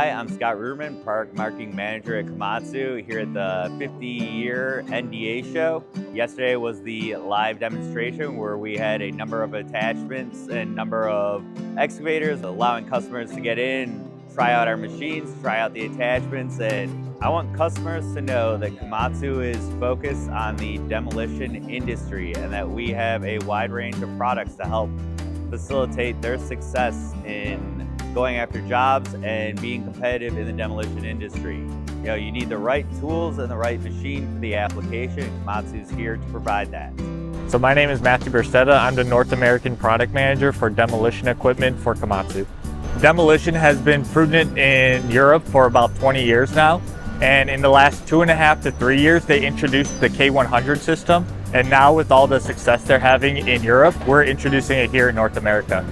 Hi, I'm Scott Ruderman, Product Marketing Manager at Komatsu here at the 50-year NDA show. Yesterday was the live demonstration where we had a number of attachments and number of excavators allowing customers to get in, try out our machines, try out the attachments, and I want customers to know that Komatsu is focused on the demolition industry and that we have a wide range of products to help facilitate their success in going after jobs and being competitive in the demolition industry. You know, you need the right tools and the right machine for the application. Komatsu is here to provide that. So my name is Matthew Beretta. I'm the North American Product Manager for demolition equipment for Komatsu. Demolition has been prudent in Europe for about 20 years now. And in the last 2.5 to 3 years, they introduced the K100 system. And now with all the success they're having in Europe, we're introducing it here in North America.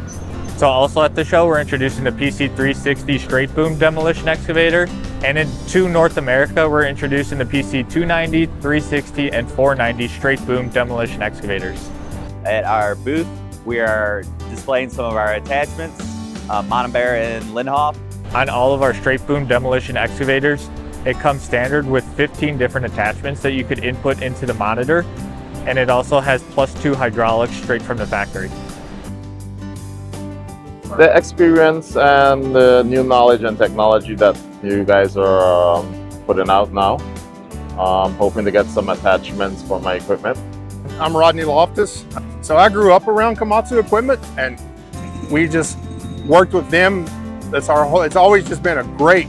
So also at the show, we're introducing the PC360 straight boom demolition excavator. And into North America, we're introducing the PC290, 360, and 490 straight boom demolition excavators. At our booth, we are displaying some of our attachments, Montebear and Lindhoff. On all of our straight boom demolition excavators, it comes standard with 15 different attachments that you could input into the monitor. And it also has +2 hydraulics straight from the factory. The experience and the new knowledge and technology that you guys are putting out now. I'm hoping to get some attachments for my equipment. I'm Rodneylus. So I grew up around Komatsu equipment and we just worked with them. It's always just been a great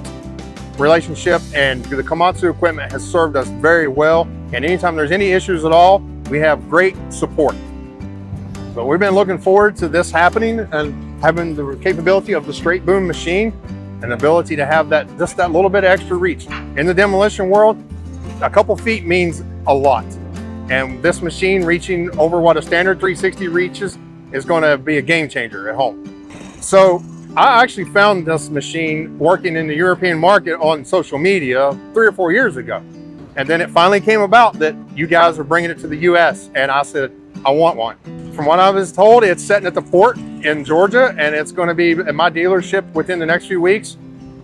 relationship, and the Komatsu equipment has served us very well. And anytime there's any issues at all, we have great support. But we've been looking forward to this happening and having the capability of the straight boom machine and the ability to have that, just that little bit of extra reach. In the demolition world, a couple feet means a lot. And this machine reaching over what a standard 360 reaches is going to be a game changer at home. So I actually found this machine working in the European market on social media 3 or 4 years ago. And then it finally came about that you guys are bringing it to the US, and I said, I want one. From what I was told, it's sitting at the port in Georgia, and it's going to be at my dealership within the next few weeks.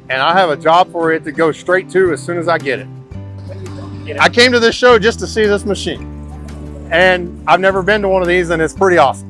And I have a job for it to go straight to as soon as I get it. I came to this show just to see this machine. And I've never been to one of these, and it's pretty awesome.